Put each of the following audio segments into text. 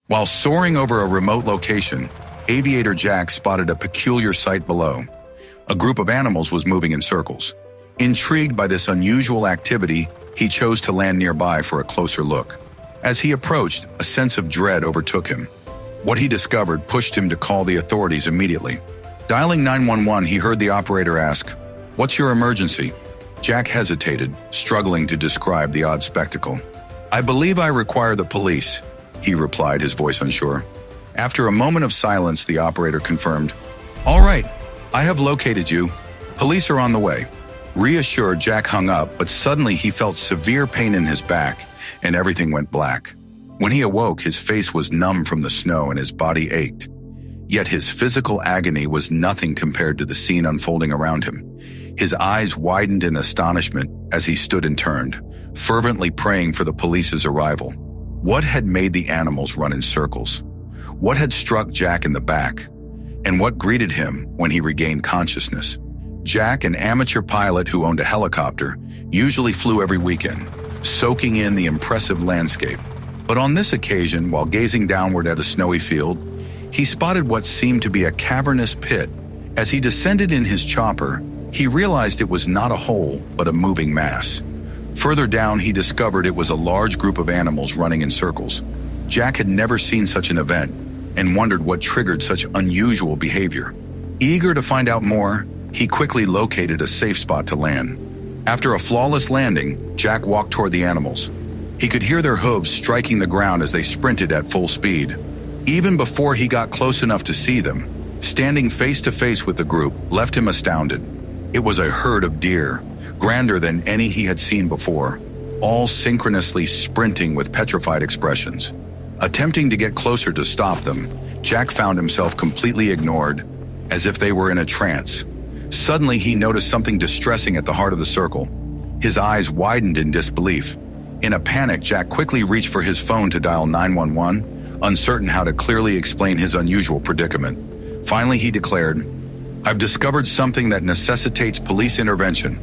While soaring over a remote location, Aviator Jack spotted a peculiar sight below. A group of animals was moving in circles. Intrigued by this unusual activity, he chose to land nearby for a closer look. As he approached, a sense of dread overtook him. What he discovered pushed him to call the authorities immediately. Dialing 911, he heard the operator ask, "What's your emergency?" Jack hesitated, struggling to describe the odd spectacle. "I believe I require the police," he replied, his voice unsure. After a moment of silence, the operator confirmed, "All right, I have located you. Police are on the way." Reassured, Jack hung up, but suddenly he felt severe pain in his back, and everything went black. When he awoke, his face was numb from the snow and his body ached. Yet his physical agony was nothing compared to the scene unfolding around him. His eyes widened in astonishment as he stood and turned, fervently praying for the police's arrival. What had made the animals run in circles? What had struck Jack in the back? And what greeted him when he regained consciousness? Jack, an amateur pilot who owned a helicopter, usually flew every weekend, soaking in the impressive landscape. But on this occasion, while gazing downward at a snowy field, he spotted what seemed to be a cavernous pit. As he descended in his chopper, he realized it was not a hole, but a moving mass. Further down, he discovered it was a large group of animals running in circles. Jack had never seen such an event and wondered what triggered such unusual behavior. Eager to find out more, he quickly located a safe spot to land. After a flawless landing, Jack walked toward the animals. He could hear their hooves striking the ground as they sprinted at full speed. Even before he got close enough to see them, standing face to face with the group left him astounded. It was a herd of deer, grander than any he had seen before, all synchronously sprinting with petrified expressions. Attempting to get closer to stop them, Jack found himself completely ignored, as if they were in a trance. Suddenly, he noticed something distressing at the heart of the circle. His eyes widened in disbelief. In a panic, Jack quickly reached for his phone to dial 911, uncertain how to clearly explain his unusual predicament. Finally, he declared, "I've discovered something that necessitates police intervention,"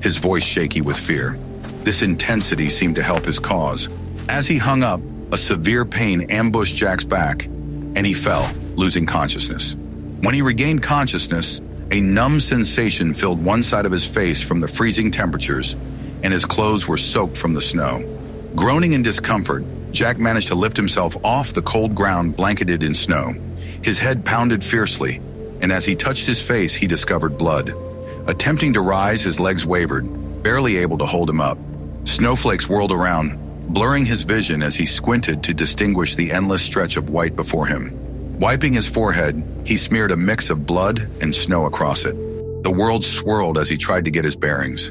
his voice shaky with fear. This intensity seemed to help his cause. As he hung up, a severe pain ambushed Jack's back, and he fell, losing consciousness. When he regained consciousness, a numb sensation filled one side of his face from the freezing temperatures, and his clothes were soaked from the snow. Groaning in discomfort, Jack managed to lift himself off the cold ground blanketed in snow. His head pounded fiercely, and as he touched his face, he discovered blood. Attempting to rise, his legs wavered, barely able to hold him up. Snowflakes whirled around, blurring his vision as he squinted to distinguish the endless stretch of white before him. Wiping his forehead, he smeared a mix of blood and snow across it. The world swirled as he tried to get his bearings.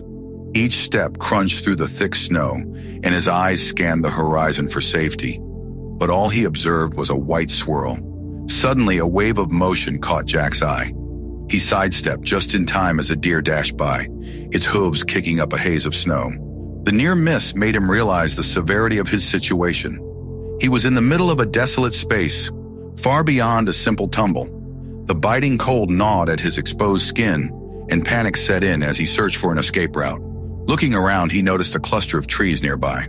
Each step crunched through the thick snow, and his eyes scanned the horizon for safety. But all he observed was a white swirl. Suddenly, a wave of motion caught Jack's eye. He sidestepped just in time as a deer dashed by, its hooves kicking up a haze of snow. The near miss made him realize the severity of his situation. He was in the middle of a desolate space, far beyond a simple tumble. The biting cold gnawed at his exposed skin, and panic set in as he searched for an escape route. Looking around, he noticed a cluster of trees nearby.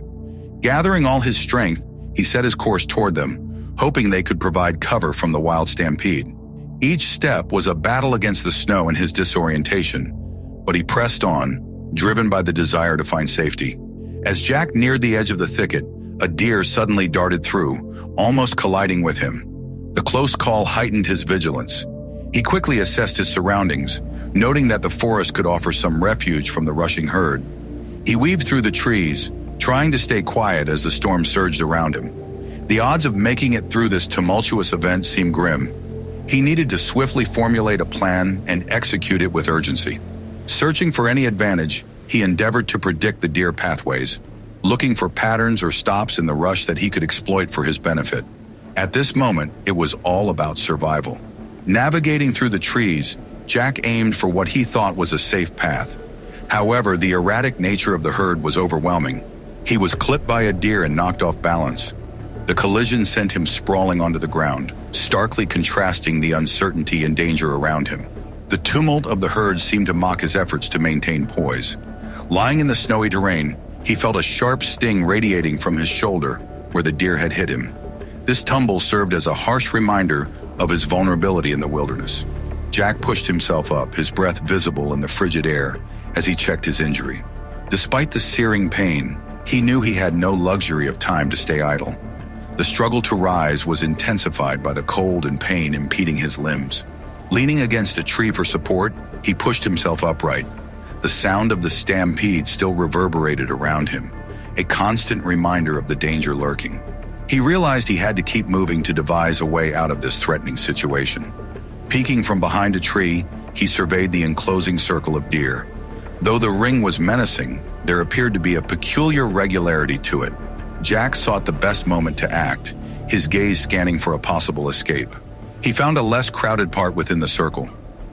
Gathering all his strength, he set his course toward them, hoping they could provide cover from the wild stampede. Each step was a battle against the snow and his disorientation, but he pressed on, driven by the desire to find safety. As Jack neared the edge of the thicket, a deer suddenly darted through, almost colliding with him. The close call heightened his vigilance. He quickly assessed his surroundings, noting that the forest could offer some refuge from the rushing herd. He weaved through the trees, trying to stay quiet as the storm surged around him. The odds of making it through this tumultuous event seemed grim. He needed to swiftly formulate a plan and execute it with urgency. Searching for any advantage, he endeavored to predict the deer pathways, looking for patterns or stops in the rush that he could exploit for his benefit. At this moment, it was all about survival. Navigating through the trees, Jack aimed for what he thought was a safe path. However, the erratic nature of the herd was overwhelming. He was clipped by a deer and knocked off balance. The collision sent him sprawling onto the ground, starkly contrasting the uncertainty and danger around him. The tumult of the herd seemed to mock his efforts to maintain poise. Lying in the snowy terrain, he felt a sharp sting radiating from his shoulder where the deer had hit him. This tumble served as a harsh reminder of his vulnerability in the wilderness. Jack pushed himself up, his breath visible in the frigid air as he checked his injury. Despite the searing pain, he knew he had no luxury of time to stay idle. The struggle to rise was intensified by the cold and pain impeding his limbs. Leaning against a tree for support, he pushed himself upright. The sound of the stampede still reverberated around him, a constant reminder of the danger lurking. He realized he had to keep moving to devise a way out of this threatening situation. Peeking from behind a tree, he surveyed the enclosing circle of deer. Though the ring was menacing, there appeared to be a peculiar regularity to it. Jack sought the best moment to act, his gaze scanning for a possible escape. He found a less crowded part within the circle,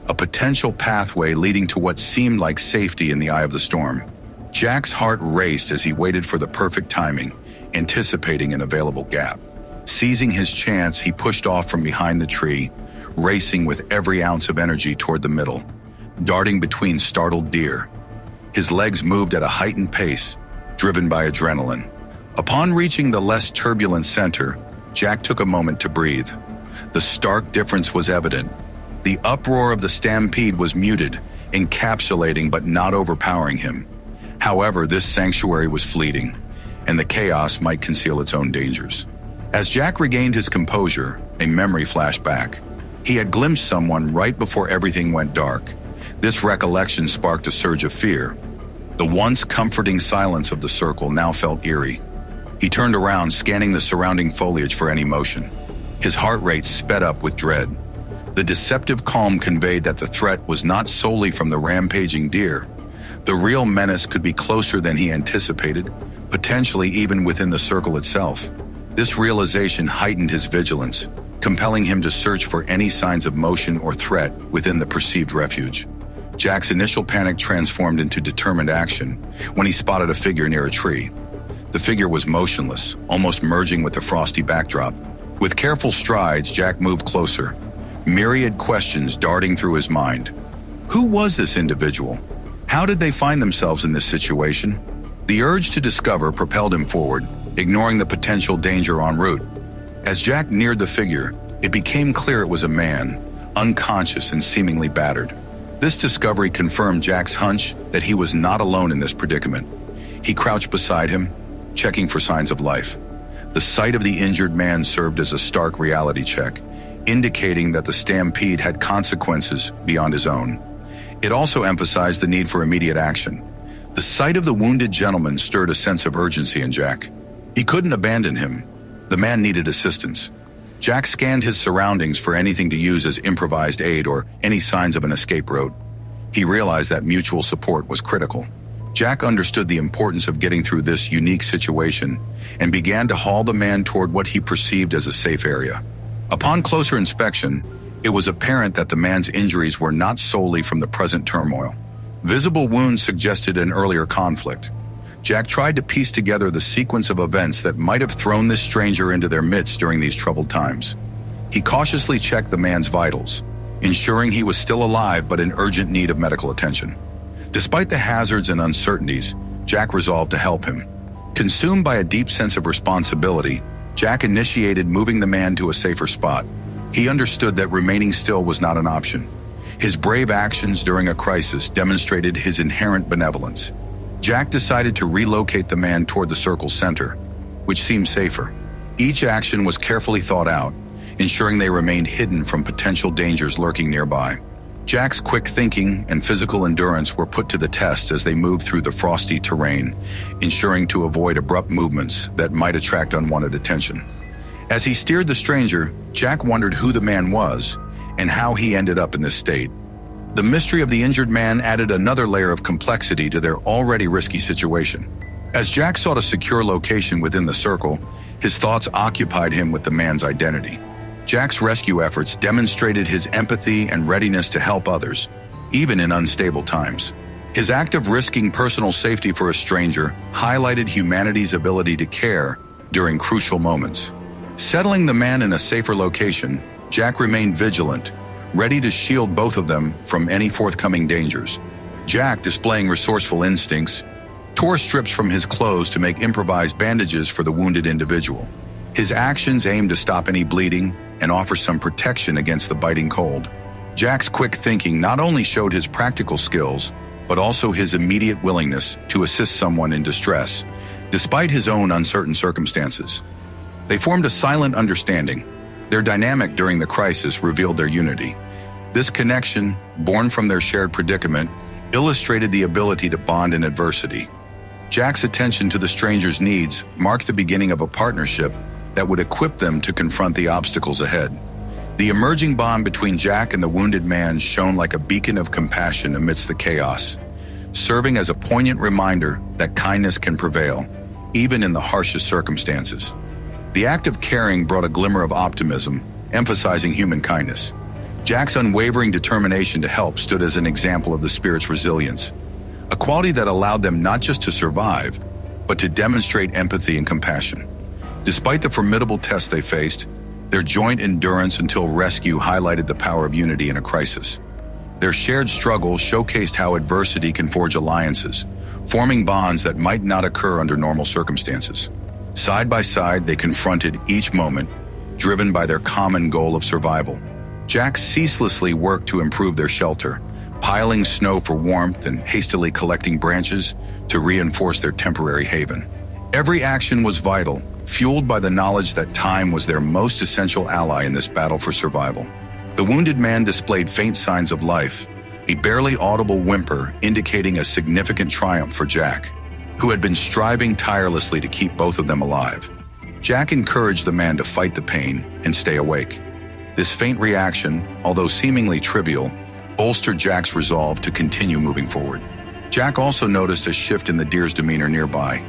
a potential pathway leading to what seemed like safety in the eye of the storm. Jack's heart raced as he waited for the perfect timing, anticipating an available gap. Seizing his chance, he pushed off from behind the tree, racing with every ounce of energy toward the middle, darting between startled deer. His legs moved at a heightened pace, driven by adrenaline. Upon reaching the less turbulent center, Jack took a moment to breathe. The stark difference was evident. The uproar of the stampede was muted, encapsulating but not overpowering him. However, this sanctuary was fleeting, and the chaos might conceal its own dangers. As Jack regained his composure, a memory flashed back. He had glimpsed someone right before everything went dark. This recollection sparked a surge of fear. The once comforting silence of the circle now felt eerie. He turned around, scanning the surrounding foliage for any motion. His heart rate sped up with dread. The deceptive calm conveyed that the threat was not solely from the rampaging deer. The real menace could be closer than he anticipated, potentially even within the circle itself. This realization heightened his vigilance, compelling him to search for any signs of motion or threat within the perceived refuge. Jack's initial panic transformed into determined action when he spotted a figure near a tree. The figure was motionless, almost merging with the frosty backdrop. With careful strides, Jack moved closer, myriad questions darting through his mind. Who was this individual? How did they find themselves in this situation? The urge to discover propelled him forward, ignoring the potential danger en route. As Jack neared the figure, it became clear it was a man, unconscious and seemingly battered. This discovery confirmed Jack's hunch that he was not alone in this predicament. He crouched beside him, checking for signs of life. The sight of the injured man served as a stark reality check, indicating that the stampede had consequences beyond his own. It also emphasized the need for immediate action. The sight of the wounded gentleman stirred a sense of urgency in Jack. He couldn't abandon him. The man needed assistance. Jack scanned his surroundings for anything to use as improvised aid or any signs of an escape route. He realized that mutual support was critical. Jack understood the importance of getting through this unique situation and began to haul the man toward what he perceived as a safe area. Upon closer inspection, it was apparent that the man's injuries were not solely from the present turmoil. Visible wounds suggested an earlier conflict. Jack tried to piece together the sequence of events that might have thrown this stranger into their midst during these troubled times. He cautiously checked the man's vitals, ensuring he was still alive but in urgent need of medical attention. Despite the hazards and uncertainties, Jack resolved to help him. Consumed by a deep sense of responsibility, Jack initiated moving the man to a safer spot. He understood that remaining still was not an option. His brave actions during a crisis demonstrated his inherent benevolence. Jack decided to relocate the man toward the circle's center, which seemed safer. Each action was carefully thought out, ensuring they remained hidden from potential dangers lurking nearby. Jack's quick thinking and physical endurance were put to the test as they moved through the frosty terrain, ensuring to avoid abrupt movements that might attract unwanted attention. As he steered the stranger, Jack wondered who the man was and how he ended up in this state. The mystery of the injured man added another layer of complexity to their already risky situation. As Jack sought a secure location within the circle, his thoughts occupied him with the man's identity. Jack's rescue efforts demonstrated his empathy and readiness to help others, even in unstable times. His act of risking personal safety for a stranger highlighted humanity's ability to care during crucial moments. Settling the man in a safer location, Jack remained vigilant, ready to shield both of them from any forthcoming dangers. Jack, displaying resourceful instincts, tore strips from his clothes to make improvised bandages for the wounded individual. His actions aimed to stop any bleeding and offer some protection against the biting cold. Jack's quick thinking not only showed his practical skills, but also his immediate willingness to assist someone in distress, despite his own uncertain circumstances. They formed a silent understanding. Their dynamic during the crisis revealed their unity. This connection, born from their shared predicament, illustrated the ability to bond in adversity. Jack's attention to the stranger's needs marked the beginning of a partnership that would equip them to confront the obstacles ahead. The emerging bond between Jack and the wounded man shone like a beacon of compassion amidst the chaos, serving as a poignant reminder that kindness can prevail, even in the harshest circumstances. The act of caring brought a glimmer of optimism, emphasizing human kindness. Jack's unwavering determination to help stood as an example of the spirit's resilience, a quality that allowed them not just to survive, but to demonstrate empathy and compassion. Despite the formidable tests they faced, their joint endurance until rescue highlighted the power of unity in a crisis. Their shared struggle showcased how adversity can forge alliances, forming bonds that might not occur under normal circumstances. Side by side, they confronted each moment, driven by their common goal of survival. Jack ceaselessly worked to improve their shelter, piling snow for warmth and hastily collecting branches to reinforce their temporary haven. Every action was vital, fueled by the knowledge that time was their most essential ally in this battle for survival. The wounded man displayed faint signs of life, a barely audible whimper indicating a significant triumph for Jack, who had been striving tirelessly to keep both of them alive. Jack encouraged the man to fight the pain and stay awake. This faint reaction, although seemingly trivial, bolstered Jack's resolve to continue moving forward. Jack also noticed a shift in the deer's demeanor nearby.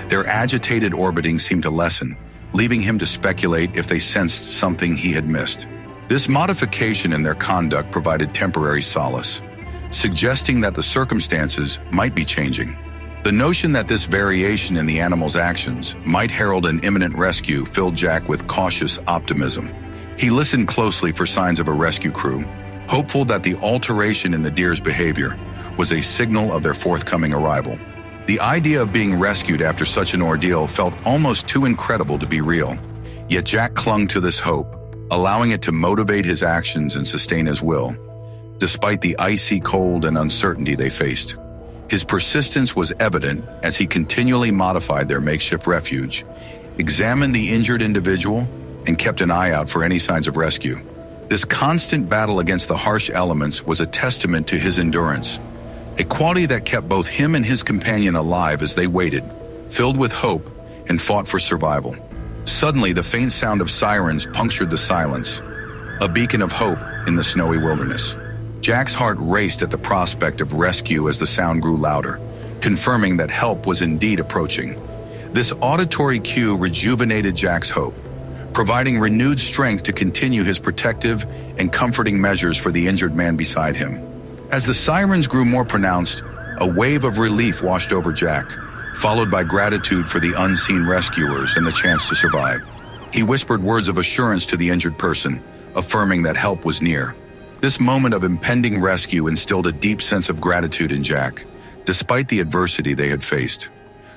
Their agitated orbiting seemed to lessen, leaving him to speculate if they sensed something he had missed. This modification in their conduct provided temporary solace, suggesting that the circumstances might be changing. The notion that this variation in the animal's actions might herald an imminent rescue filled Jack with cautious optimism. He listened closely for signs of a rescue crew, hopeful that the alteration in the deer's behavior was a signal of their forthcoming arrival. The idea of being rescued after such an ordeal felt almost too incredible to be real, yet Jack clung to this hope, allowing it to motivate his actions and sustain his will, despite the icy cold and uncertainty they faced. His persistence was evident as he continually modified their makeshift refuge, examined the injured individual, and kept an eye out for any signs of rescue. This constant battle against the harsh elements was a testament to his endurance, a quality that kept both him and his companion alive as they waited, filled with hope, and fought for survival. Suddenly, the faint sound of sirens punctured the silence, a beacon of hope in the snowy wilderness. Jack's heart raced at the prospect of rescue as the sound grew louder, confirming that help was indeed approaching. This auditory cue rejuvenated Jack's hope, providing renewed strength to continue his protective and comforting measures for the injured man beside him. As the sirens grew more pronounced, a wave of relief washed over Jack, followed by gratitude for the unseen rescuers and the chance to survive. He whispered words of assurance to the injured person, affirming that help was near. This moment of impending rescue instilled a deep sense of gratitude in Jack, despite the adversity they had faced.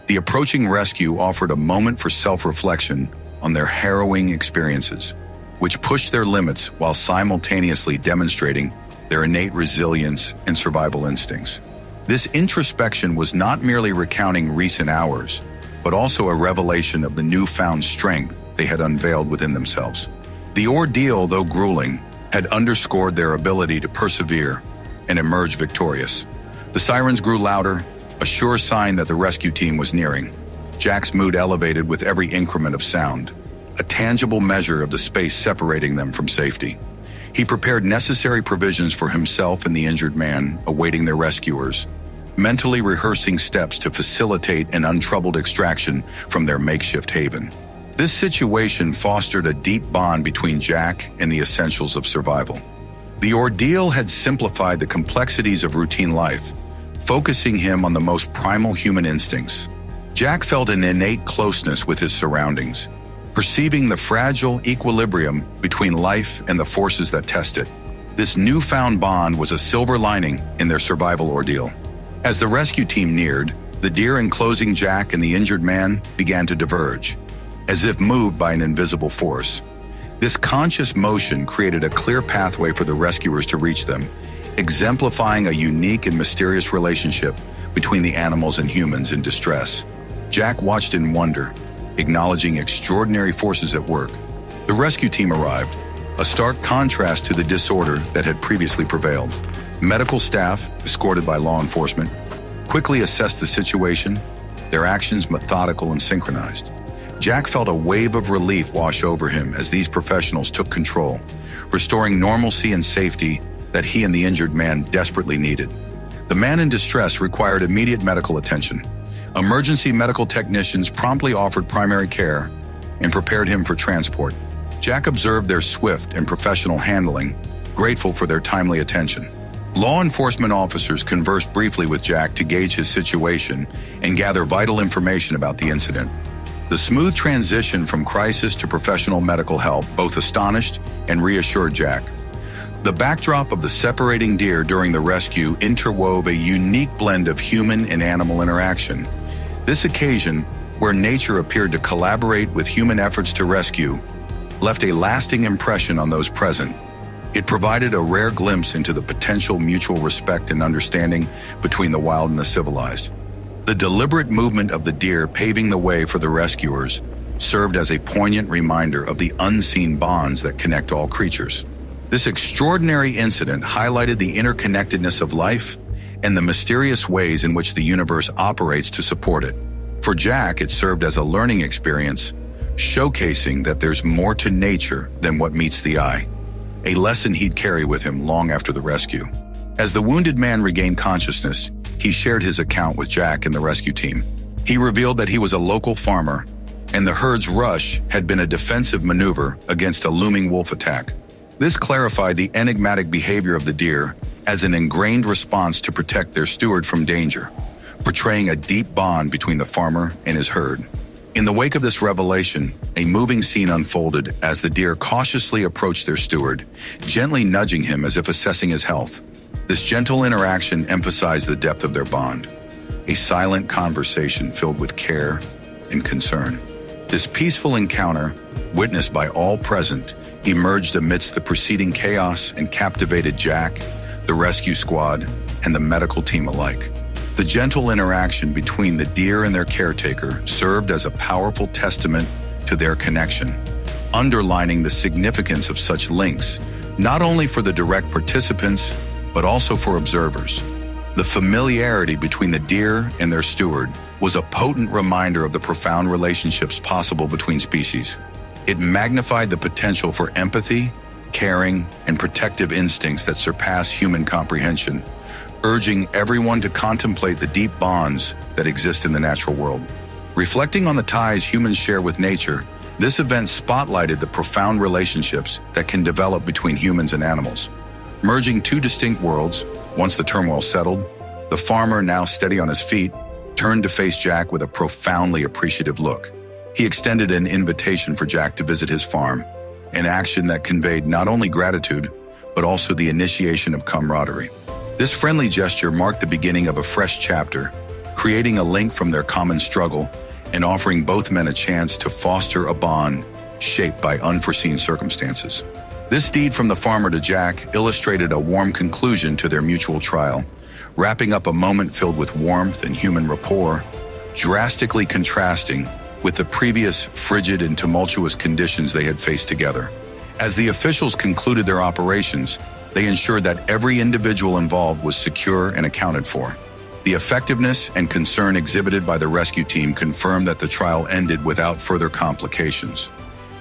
The approaching rescue offered a moment for self-reflection on their harrowing experiences, which pushed their limits while simultaneously demonstrating their innate resilience and survival instincts. This introspection was not merely recounting recent hours, but also a revelation of the newfound strength they had unveiled within themselves. The ordeal, though grueling, had underscored their ability to persevere and emerge victorious. The sirens grew louder, a sure sign that the rescue team was nearing. Jack's mood elevated with every increment of sound, a tangible measure of the space separating them from safety. He prepared necessary provisions for himself and the injured man awaiting their rescuers, mentally rehearsing steps to facilitate an untroubled extraction from their makeshift haven. This situation fostered a deep bond between Jack and the essentials of survival. The ordeal had simplified the complexities of routine life, focusing him on the most primal human instincts. Jack felt an innate closeness with his surroundings, perceiving the fragile equilibrium between life and the forces that test it. This newfound bond was a silver lining in their survival ordeal. As the rescue team neared, the deer enclosing Jack and the injured man began to diverge. as if moved by an invisible force. This conscious motion created a clear pathway for the rescuers to reach them, exemplifying a unique and mysterious relationship between the animals and humans in distress. Jack watched in wonder, acknowledging extraordinary forces at work. The rescue team arrived, a stark contrast to the disorder that had previously prevailed. Medical staff, escorted by law enforcement, quickly assessed the situation, their actions methodical and synchronized. Jack felt a wave of relief wash over him as these professionals took control, restoring normalcy and safety that he and the injured man desperately needed. The man in distress required immediate medical attention. Emergency medical technicians promptly offered primary care and prepared him for transport. Jack observed their swift and professional handling, grateful for their timely attention. Law enforcement officers conversed briefly with Jack to gauge his situation and gather vital information about the incident. The smooth transition from crisis to professional medical help both astonished and reassured Jack. The backdrop of the separating deer during the rescue interwove a unique blend of human and animal interaction. This occasion, where nature appeared to collaborate with human efforts to rescue, left a lasting impression on those present. It provided a rare glimpse into the potential mutual respect and understanding between the wild and the civilized. The deliberate movement of the deer paving the way for the rescuers served as a poignant reminder of the unseen bonds that connect all creatures. This extraordinary incident highlighted the interconnectedness of life and the mysterious ways in which the universe operates to support it. For Jack, it served as a learning experience, showcasing that there's more to nature than what meets the eye, a lesson he'd carry with him long after the rescue. As the wounded man regained consciousness, he shared his account with Jack and the rescue team. He revealed that he was a local farmer, and the herd's rush had been a defensive maneuver against a looming wolf attack. This clarified the enigmatic behavior of the deer as an ingrained response to protect their steward from danger, portraying a deep bond between the farmer and his herd. In the wake of this revelation, a moving scene unfolded as the deer cautiously approached their steward, gently nudging him as if assessing his health. This gentle interaction emphasized the depth of their bond, a silent conversation filled with care and concern. This peaceful encounter, witnessed by all present, emerged amidst the preceding chaos and captivated Jack, the rescue squad, and the medical team alike. The gentle interaction between the deer and their caretaker served as a powerful testament to their connection, underlining the significance of such links, not only for the direct participants, but also for observers. The familiarity between the deer and their steward was a potent reminder of the profound relationships possible between species. It magnified the potential for empathy, caring, and protective instincts that surpass human comprehension, urging everyone to contemplate the deep bonds that exist in the natural world. Reflecting on the ties humans share with nature, this event spotlighted the profound relationships that can develop between humans and animals. Merging two distinct worlds, once the turmoil settled, the farmer, now steady on his feet, turned to face Jack with a profoundly appreciative look. He extended an invitation for Jack to visit his farm, an action that conveyed not only gratitude, but also the initiation of camaraderie. This friendly gesture marked the beginning of a fresh chapter, creating a link from their common struggle and offering both men a chance to foster a bond shaped by unforeseen circumstances. This deed from the farmer to Jack illustrated a warm conclusion to their mutual trial, wrapping up a moment filled with warmth and human rapport, drastically contrasting with the previous frigid and tumultuous conditions they had faced together. As the officials concluded their operations, they ensured that every individual involved was secure and accounted for. The effectiveness and concern exhibited by the rescue team confirmed that the trial ended without further complications.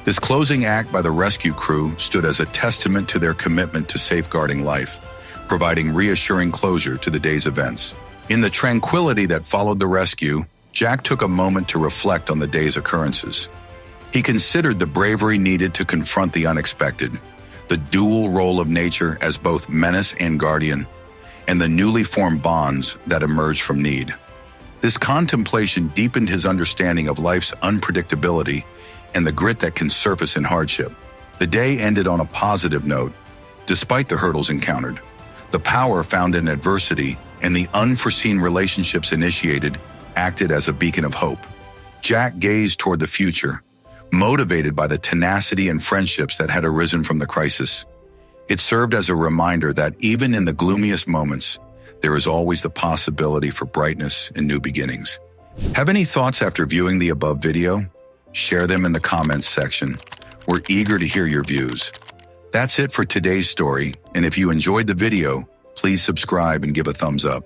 This closing act by the rescue crew stood as a testament to their commitment to safeguarding life, providing reassuring closure to the day's events. In the tranquility that followed the rescue, Jack took a moment to reflect on the day's occurrences. He considered the bravery needed to confront the unexpected, the dual role of nature as both menace and guardian, and the newly formed bonds that emerged from need. This contemplation deepened his understanding of life's unpredictability and the grit that can surface in hardship. The day ended on a positive note, despite the hurdles encountered. The power found in adversity and the unforeseen relationships initiated acted as a beacon of hope. Jack gazed toward the future, motivated by the tenacity and friendships that had arisen from the crisis. It served as a reminder that even in the gloomiest moments, there is always the possibility for brightness and new beginnings. Have any thoughts after viewing the above video? Share them in the comments section. We're eager to hear your views. That's it for today's story, and if you enjoyed the video, please subscribe and give a thumbs up.